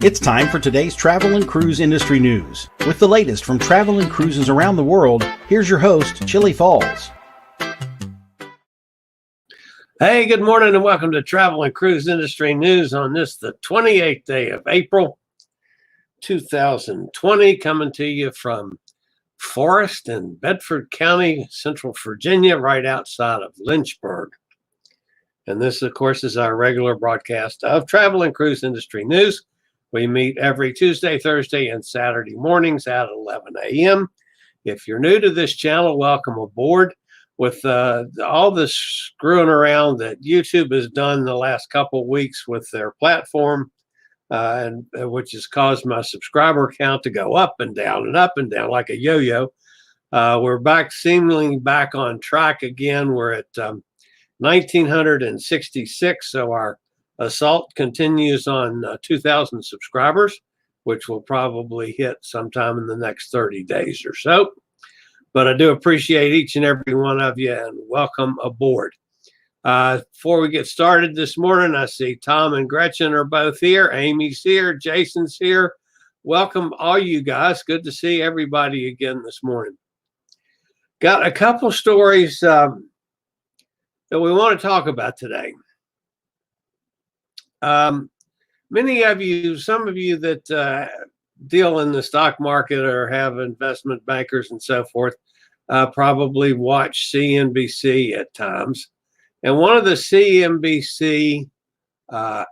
It's time for today's travel and cruise industry news. With the latest from travel and cruises around the world, here's your host, Chillie Falls. Hey, good morning and welcome to Travel and Cruise Industry News on this, the 28th day of April, 2020, coming to you from Forest in Bedford County, Central Virginia, right outside of Lynchburg. And this, of course, is our regular broadcast of Travel and Cruise Industry News. We meet every Tuesday, Thursday, and Saturday mornings at 11 a.m. If you're new to this channel, welcome aboard. With all the screwing around that YouTube has done the last couple of weeks with their platform, and which has caused my subscriber count to go up and down like a yo-yo. We're back, seemingly back on track again. We're at 1,966, so our assault continues on 2,000 subscribers, which will probably hit sometime in the next 30 days or so. But I do appreciate each and every one of you and welcome aboard. Before we get started this morning, I see Tom and Gretchen are both here. Amy's here. Jason's here. Welcome all you guys. Good to see everybody again this morning. Got a couple stories that we want to talk about today. Many of you, some of you that deal in the stock market or have investment bankers and so forth, probably watch CNBC at times. And one of the CNBC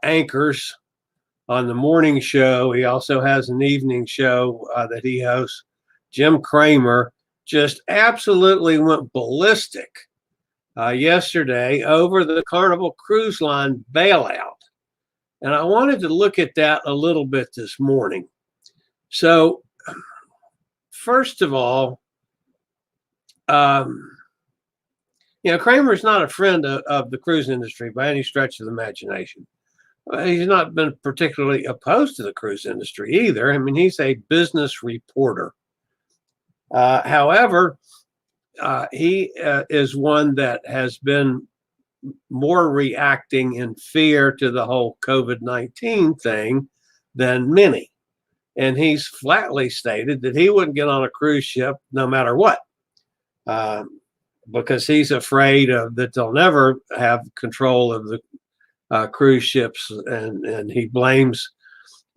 anchors on the morning show, he also has an evening show that he hosts, Jim Cramer, just absolutely went ballistic yesterday over the Carnival Cruise Line bailout. And I wanted to look at that a little bit this morning. So, first of all, Cramer's not a friend of the cruise industry by any stretch of the imagination. He's not been particularly opposed to the cruise industry either. I mean, he's a business reporter. However, he is one that has been more reacting in fear to the whole COVID-19 thing than many. And he's flatly stated that he wouldn't get on a cruise ship no matter what, because he's afraid that they'll never have control of the cruise ships. And he blames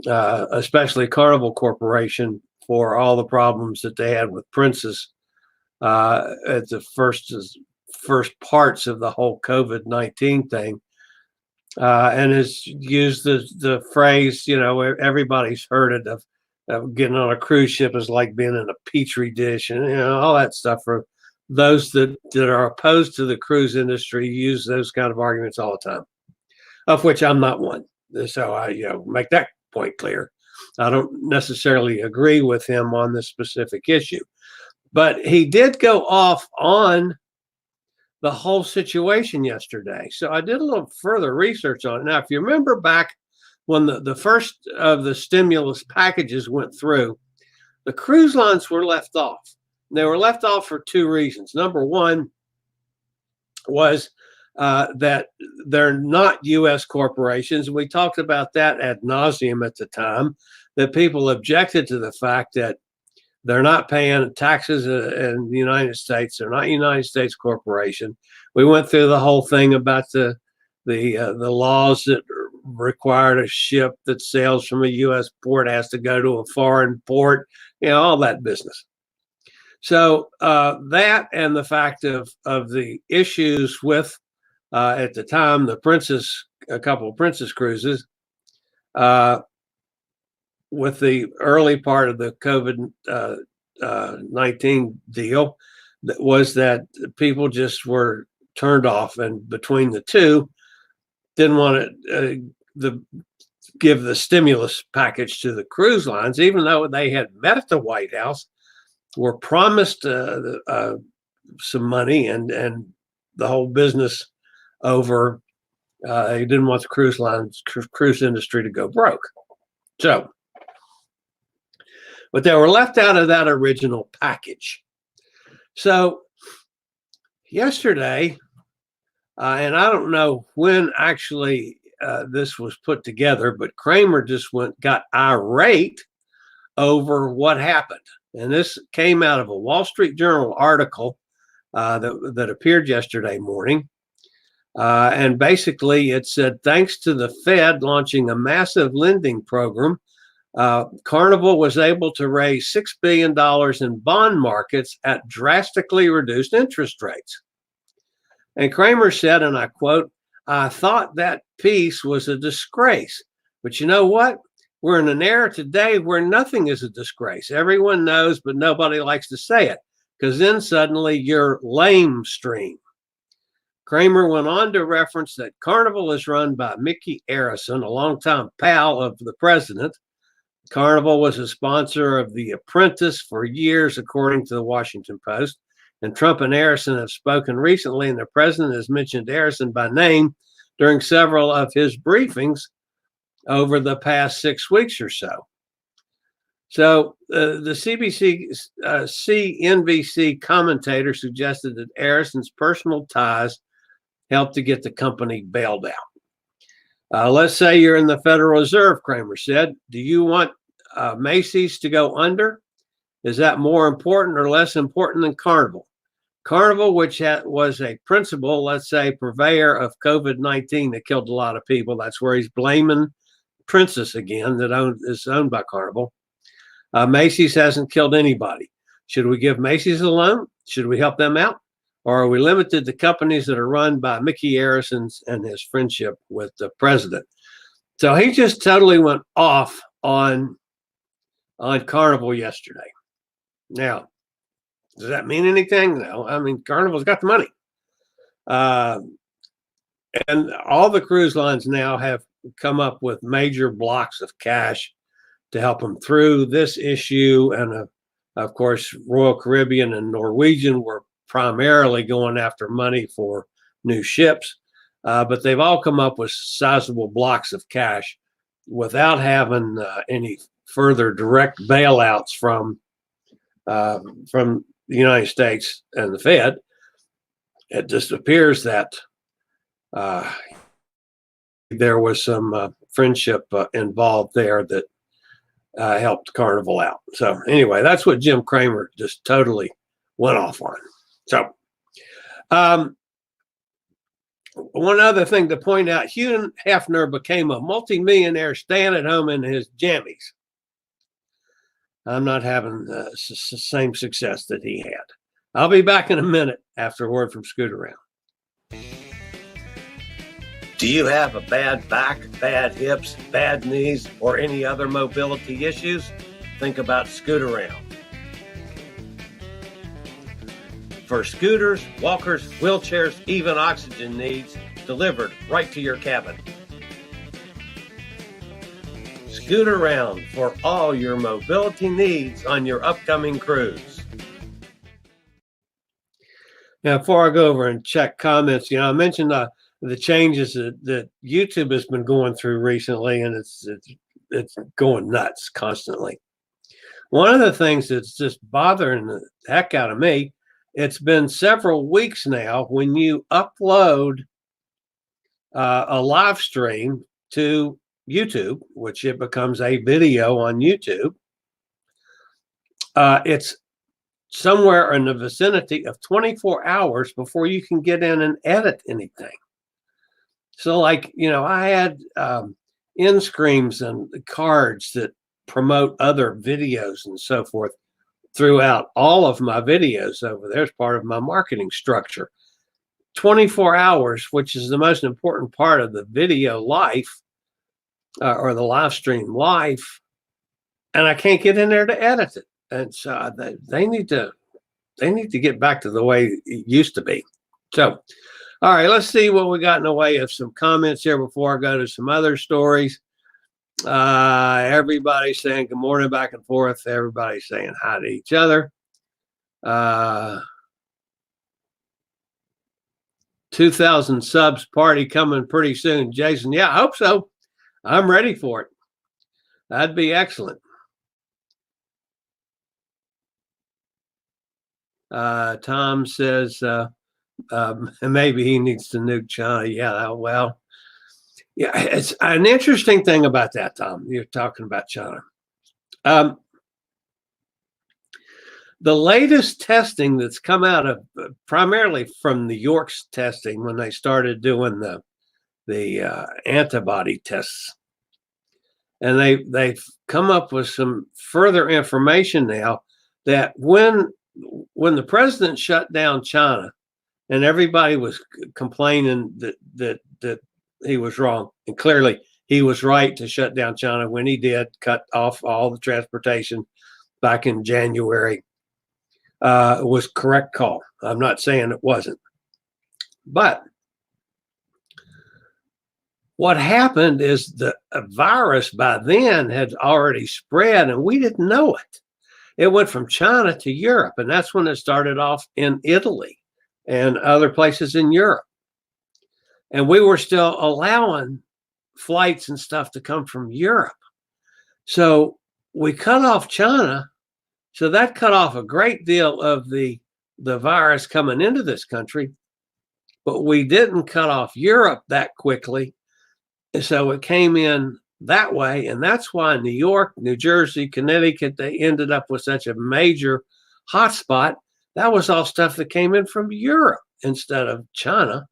especially Carnival Corporation for all the problems that they had with Princess at the first parts of the whole COVID-19 thing. And has used the phrase, everybody's heard it, of getting on a cruise ship is like being in a petri dish, and all that stuff. For those that are opposed to the cruise industry, use those kind of arguments all the time, of which I'm not one. So I make that point clear. I don't necessarily agree with him on this specific issue, but he did go off on the whole situation yesterday. So I did a little further research on it. Now, if you remember back when the first of the stimulus packages went through, the cruise lines were left off. They were left off for two reasons. Number one was that they're not U.S. corporations. We talked about that ad nauseum at the time, that people objected to the fact that they're not paying taxes in the United States. They're not a United States corporation. We went through the whole thing about the laws that required a ship that sails from a U.S. port has to go to a foreign port, all that business. So that, and the fact of the issues with, at the time, a couple of Princess cruises, with the early part of the COVID-19 deal, was that people just were turned off, and between the two, didn't want to give the stimulus package to the cruise lines, even though they had met at the White House, were promised some money and the whole business over. They didn't want the cruise industry to go broke. So, but they were left out of that original package. So yesterday, and I don't know when actually this was put together, but Cramer just got irate over what happened. And this came out of a Wall Street Journal article that appeared yesterday morning. And basically it said, thanks to the Fed launching a massive lending program, Carnival was able to raise $6 billion in bond markets at drastically reduced interest rates. And Cramer said, and I quote, "I thought that piece was a disgrace. But you know what? We're in an era today where nothing is a disgrace. Everyone knows, but nobody likes to say it, because then suddenly you're lamestream." Cramer went on to reference that Carnival is run by Mickey Arison, a longtime pal of the president. Carnival was a sponsor of The Apprentice for years, according to the Washington Post. And Trump and Arison have spoken recently, and the president has mentioned Arison by name during several of his briefings over the past 6 weeks or so. So the CNBC commentator suggested that Arison's personal ties helped to get the company bailed out. Let's say you're in the Federal Reserve, Cramer said. Do you want Macy's to go under? Is that more important or less important than Carnival? Carnival, which was a principal, let's say, purveyor of COVID-19 that killed a lot of people. That's where he's blaming Princess again, that is owned by Carnival. Macy's hasn't killed anybody. Should we give Macy's a loan? Should we help them out? Or are we limited to companies that are run by Mickey Arison and his friendship with the president? So he just totally went off on Carnival yesterday. Now, does that mean anything? No. I mean, Carnival's got the money. And all the cruise lines now have come up with major blocks of cash to help them through this issue. And of course, Royal Caribbean and Norwegian were primarily going after money for new ships. But they've all come up with sizable blocks of cash without having any further direct bailouts from the United States and the Fed. It just appears that there was some friendship involved there that helped Carnival out. So anyway, that's what Jim Cramer just totally went off on. So one other thing to point out, Hugh Hefner became a multimillionaire staying at home in his jammies. I'm not having the same success that he had. I'll be back in a minute after a word from Scooter Round. Do you have a bad back, bad hips, bad knees, or any other mobility issues? Think about Scooter Round. For scooters, walkers, wheelchairs, even oxygen needs, delivered right to your cabin. Scooter Round for all your mobility needs on your upcoming cruise. Now, before I go over and check comments, I mentioned the changes that YouTube has been going through recently, and it's going nuts constantly. One of the things that's just bothering the heck out of me, it's been several weeks now when you upload a live stream to YouTube, which it becomes a video on YouTube. It's somewhere in the vicinity of 24 hours before you can get in and edit anything. So like, I had end screens and cards that promote other videos and so forth throughout all of my videos over there as part of my marketing structure. 24 hours, which is the most important part of the video life or the live stream life, and I can't get in there to edit it. And so they need to get back to the way it used to be. So, all right, let's see what we got in the way of some comments here before I go to some other stories. Everybody's saying good morning back and forth. Everybody's saying hi to each other. 2,000 subs party coming pretty soon, Jason. Yeah, I hope so. I'm ready for it. That'd be excellent. Tom says maybe he needs to nuke China. Yeah, well, Yeah, it's an interesting thing about that, Tom. You're talking about China. The latest testing that's come out of primarily from New York's testing when they started doing the antibody tests, and they've come up with some further information now that when the president shut down China, and everybody was complaining that he was wrong, and clearly he was right to shut down China when he did, cut off all the transportation back in January. It was correct call. I'm not saying it wasn't, but what happened is the virus by then had already spread, and we didn't know it. It went from China to Europe, and that's when it started off in Italy and other places in Europe. And we were still allowing flights and stuff to come from Europe. So we cut off China. So that cut off a great deal of the virus coming into this country, but we didn't cut off Europe that quickly. And so it came in that way. And that's why New York, New Jersey, Connecticut, they ended up with such a major hotspot. That was all stuff that came in from Europe instead of China.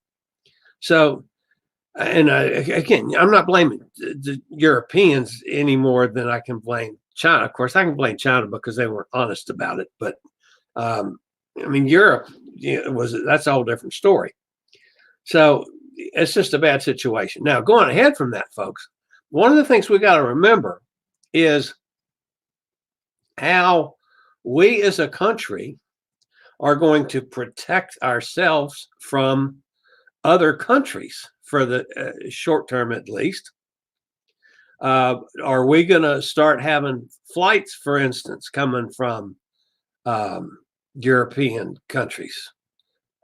So, and again, I'm not blaming the Europeans any more than I can blame China. Of course, I can blame China because they weren't honest about it. But I mean, Europe that's a whole different story. So it's just a bad situation. Now, going ahead from that, folks, one of the things we got to remember is how we as a country are going to protect ourselves from other countries for the short term, at least. Are we going to start having flights, for instance, coming from European countries?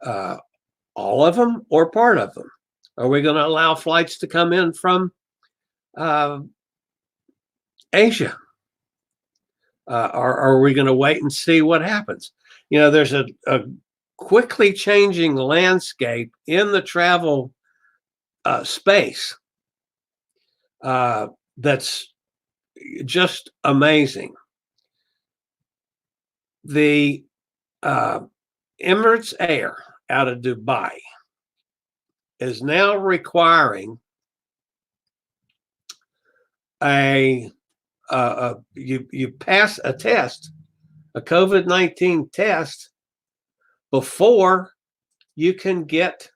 All of them or part of them? Are we going to allow flights to come in from Asia? Are we going to wait and see what happens? You know, there's a quickly changing landscape in the travel space that's just amazing. The Emirates Air out of Dubai is now requiring you pass a test, a COVID-19 test, before you can get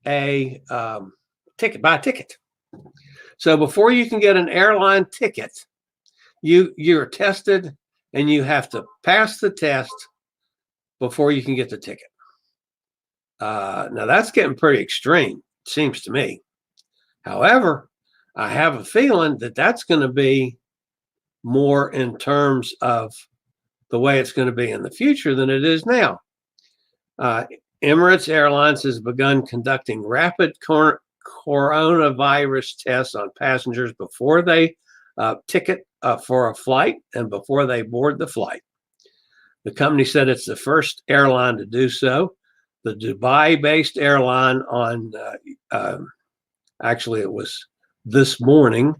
a ticket, buy a ticket. So before you can get an airline ticket, you're tested and you have to pass the test before you can get the ticket. Now that's getting pretty extreme, it seems to me. However, I have a feeling that that's going to be more in terms of the way it's going to be in the future than it is now. Emirates Airlines has begun conducting rapid coronavirus tests on passengers before they ticket for a flight and before they board the flight. The company said it's the first airline to do so. The Dubai-based airline actually it was this morning,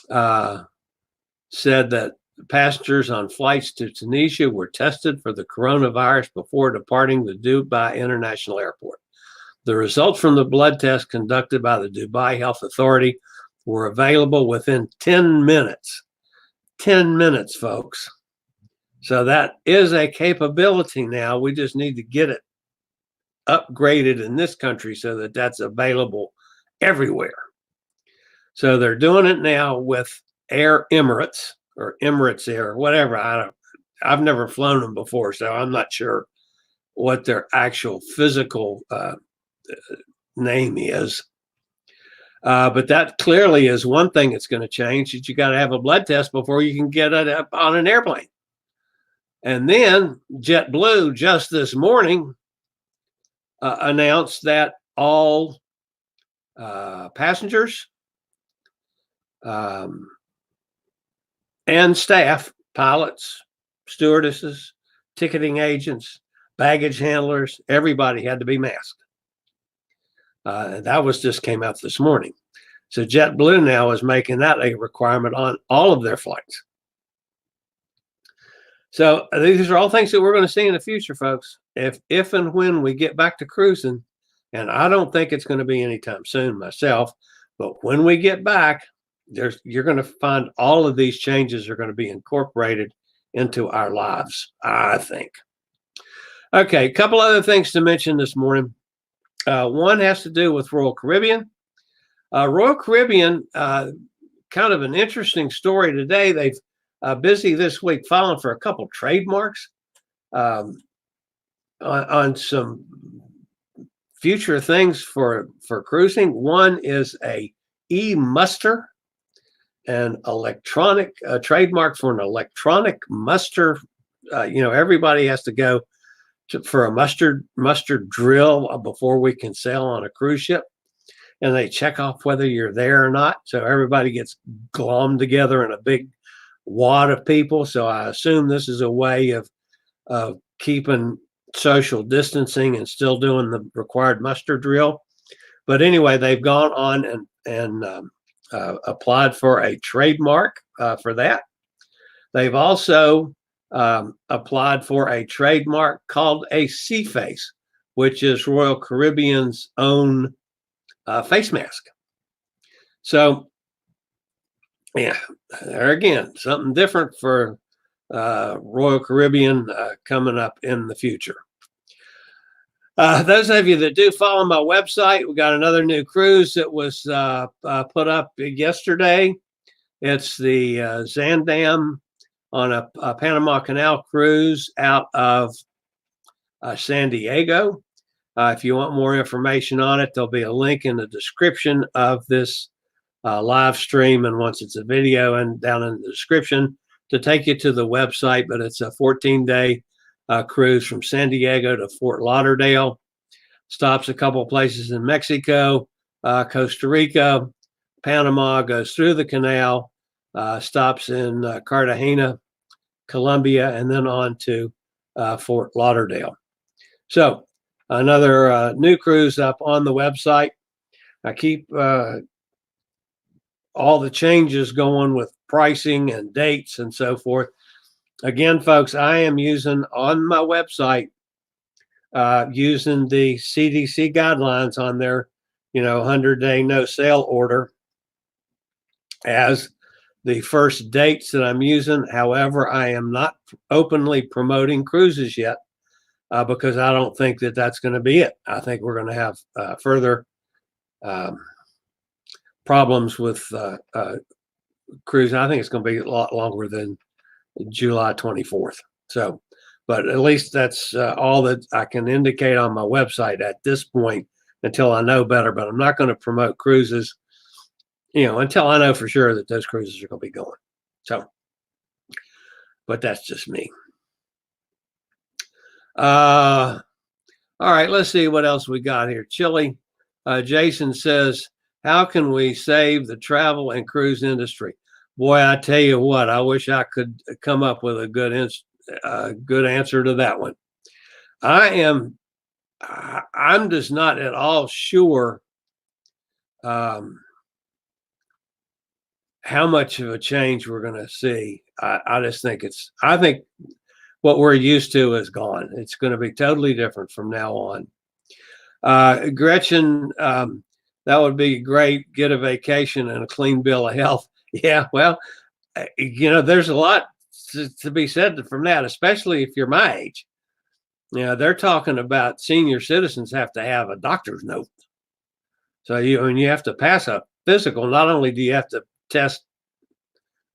said that passengers on flights to Tunisia were tested for the coronavirus before departing the Dubai International Airport. The results from the blood test conducted by the Dubai Health Authority were available within 10 minutes. 10 minutes, folks. So that is a capability now. We just need to get it upgraded in this country so that that's available everywhere. So they're doing it now with Air Emirates or Emirates Air, whatever. I've never flown them before, so I'm not sure what their actual physical name is. But that clearly is one thing that's going to change, that you got to have a blood test before you can get it up on an airplane. And then JetBlue just this morning announced that all passengers and staff, pilots, stewardesses, ticketing agents, baggage handlers, everybody had to be masked. That was just came out this morning. So JetBlue now is making that a requirement on all of their flights. So these are all things that we're going to see in the future, folks. If and when we get back to cruising, and I don't think it's going to be anytime soon myself, but when we get back, you're going to find all of these changes are going to be incorporated into our lives, I think. Okay, a couple other things to mention this morning. One has to do with Royal Caribbean. Royal Caribbean, kind of an interesting story today. They've busy this week filing for a couple trademarks on some future things for cruising. One is a e-muster, an electronic trademark for an electronic muster. Everybody has to go for a mustard drill before we can sail on a cruise ship, and they check off whether you're there or not. So everybody gets glommed together in a big wad of people. So I assume this is a way of keeping social distancing and still doing the required muster drill. But anyway, they've gone on and applied for a trademark for that. They've also applied for a trademark called a sea face, which is Royal Caribbean's own face mask. So, yeah, there again, something different for Royal Caribbean coming up in the future. Those of you that do follow my website, we got another new cruise that was put up yesterday. It's the Zandam on a Panama Canal cruise out of San Diego. If you want more information on it, there'll be a link in the description of this live stream, and once it's a video, and down in the description to take you to the website. But it's a 14-day cruise from San Diego to Fort Lauderdale. Stops a couple places in Mexico, Costa Rica, Panama, goes through the canal, stops in Cartagena, Colombia, and then on to Fort Lauderdale. So another new cruise up on the website. I keep all the changes going with pricing and dates and so forth. Again, folks, I am using on my website, using the CDC guidelines on their, 100-day no sale order as the first dates that I'm using. However, I am not openly promoting cruises yet because I don't think that that's going to be it. I think we're going to have further problems with cruising. I think it's going to be a lot longer than July 24th. So, but at least that's all that I can indicate on my website at this point until I know better. But I'm not going to promote cruises, until I know for sure that those cruises are going to be going. So, but that's just me. All right, let's see what else we got here. Chillie. Jason says, how can we save the travel and cruise industry? Boy, I tell you what, I wish I could come up with a good answer to that one. I'm just not at all sure how much of a change we're going to see. I just think I think what we're used to is gone. It's going to be totally different from now on. Gretchen, that would be great. Get a vacation and a clean bill of health. Yeah, well, there's a lot to be said from that, especially if you're my age. They're talking about senior citizens have to have a doctor's note. So you have to pass a physical. Not only do you have to test,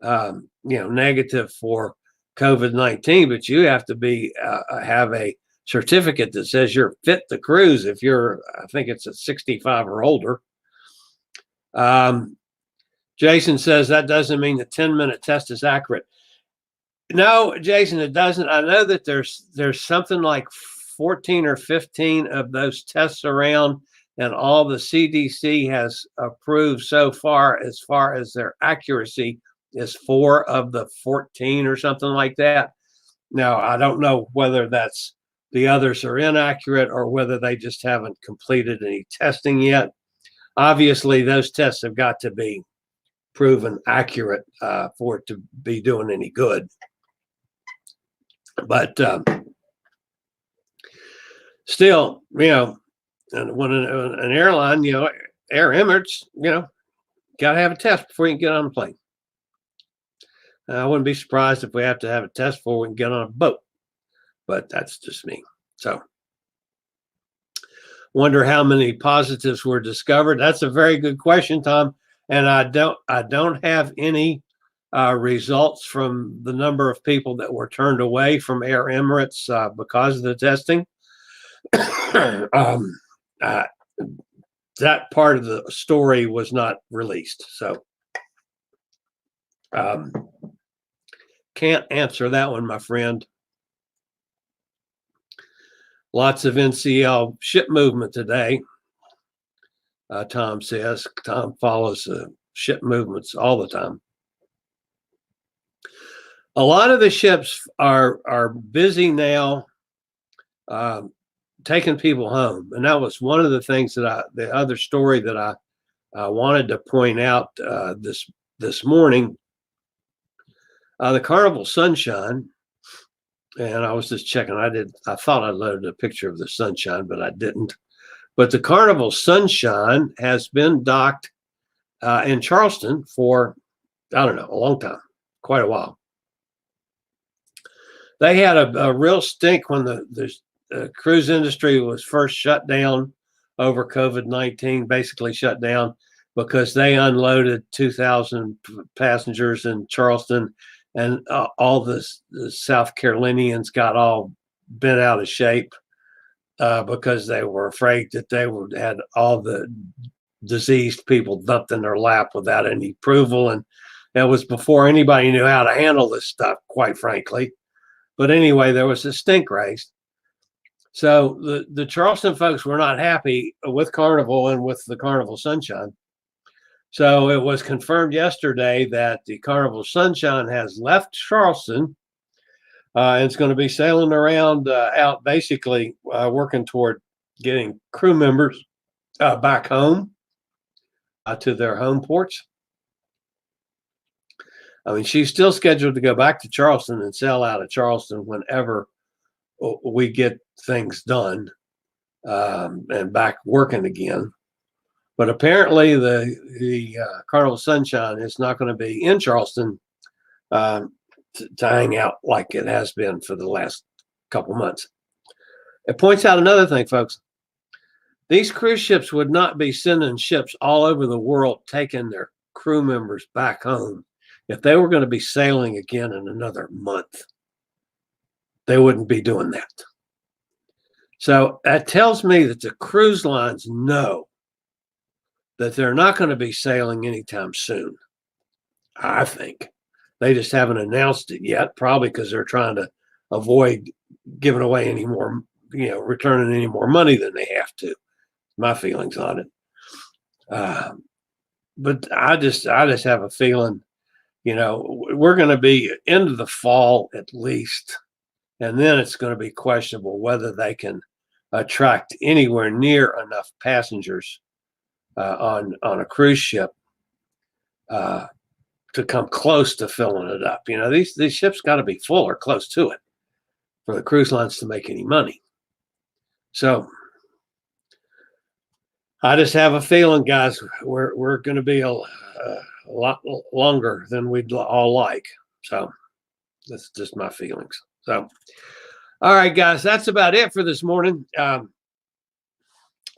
negative for COVID-19, but you have to have a certificate that says you're fit to cruise if you're, I think it's at 65 or older. Jason says that doesn't mean the 10-minute test is accurate. No, Jason, it doesn't. I know that there's something like 14 or 15 of those tests around, and all the CDC has approved so far as their accuracy is 4 of the 14 or something like that. Now, I don't know whether that's the others are inaccurate or whether they just haven't completed any testing yet. Obviously, those tests have got to be proven accurate for it to be doing any good. But still, and when an airline, Air Emirates, got to have a test before you can get on a plane. I wouldn't be surprised if we have to have a test before we can get on a boat, but that's just me. So, wonder how many positives were discovered. That's a very good question, Tom. And I don't have any results from the number of people that were turned away from Air Emirates because of the testing. That part of the story was not released, so can't answer that one, my friend. Lots of NCL ship movement today, Tom says. Tom follows ship movements all the time. A lot of the ships are busy now taking people home. And that was one of the things that the other story that I wanted to point out this morning. The Carnival Sunshine, and I was just checking. I thought I loaded a picture of the Sunshine, but I didn't. But the Carnival Sunshine has been docked in Charleston for, I don't know, a long time, quite a while. They had a real stink when the cruise industry was first shut down over COVID-19, basically shut down because they unloaded 2,000 passengers in Charleston, and all the South Carolinians got all bent out of shape because they were afraid that they had all the diseased people dumped in their lap without any approval. And that was before anybody knew how to handle this stuff, quite frankly. But anyway, there was a stink raised. So the Charleston folks were not happy with Carnival and with the Carnival Sunshine. So it was confirmed yesterday that the Carnival Sunshine has left Charleston. It's going to be sailing around out, basically working toward getting crew members back home to their home ports. I mean, she's still scheduled to go back to Charleston and sail out of Charleston whenever we get things done and back working again. But apparently the Carnival Sunshine is not going to be in Charleston to hang out like it has been for the last couple months. It points out another thing, folks. These cruise ships would not be sending ships all over the world taking their crew members back home if they were going to be sailing again in another month. They wouldn't be doing that. So that tells me that the cruise lines know that they're not going to be sailing anytime soon. I think they just haven't announced it yet, probably because they're trying to avoid giving away any more, returning any more money than they have to. My feelings on it. But I just have a feeling, we're going to be into the fall at least. And then it's going to be questionable whether they can attract anywhere near enough passengers on a cruise ship to come close to filling it up. These ships got to be full or close to it for the cruise lines to make any money. So I just have a feeling, guys, we're going to be a lot longer than we'd all like. So that's just my feelings. So, all right, guys, that's about it for this morning.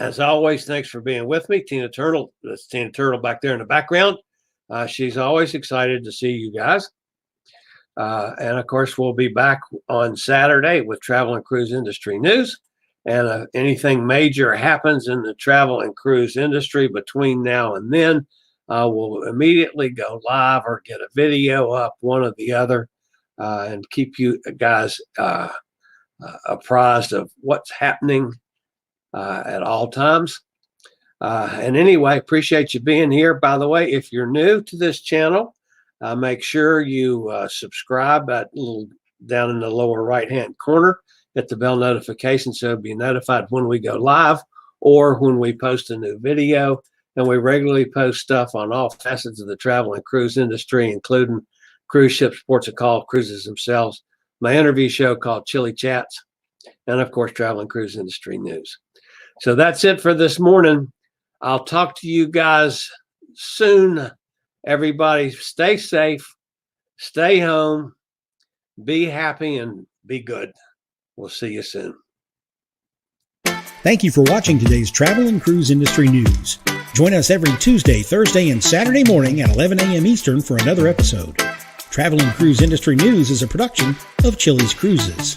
As always, thanks for being with me. Tina Turtle, that's Tina Turtle back there in the background. She's always excited to see you guys. And of course, we'll be back on Saturday with travel and cruise industry news. And anything major happens in the travel and cruise industry between now and then, we'll immediately go live or get a video up, one or the other, and keep you guys apprised of what's happening at all times. And anyway, appreciate you being here. By the way, if you're new to this channel, make sure you subscribe at little down in the lower right hand corner. hit the bell notification so you'll be notified when we go live or when we post a new video. And we regularly post stuff on all facets of the travel and cruise industry, including cruise ships, ports of call, cruises themselves, my interview show called Chillie Chats, and of course, travel and cruise industry news. So that's it for this morning. I'll talk to you guys soon. Everybody stay safe, stay home, be happy, and be good. We'll see you soon. Thank you for watching today's travel and cruise industry news. Join us every Tuesday, Thursday, and Saturday morning at 11 a.m. Eastern for another episode. Travel and Cruise Industry News is a production of Chillie's Cruises.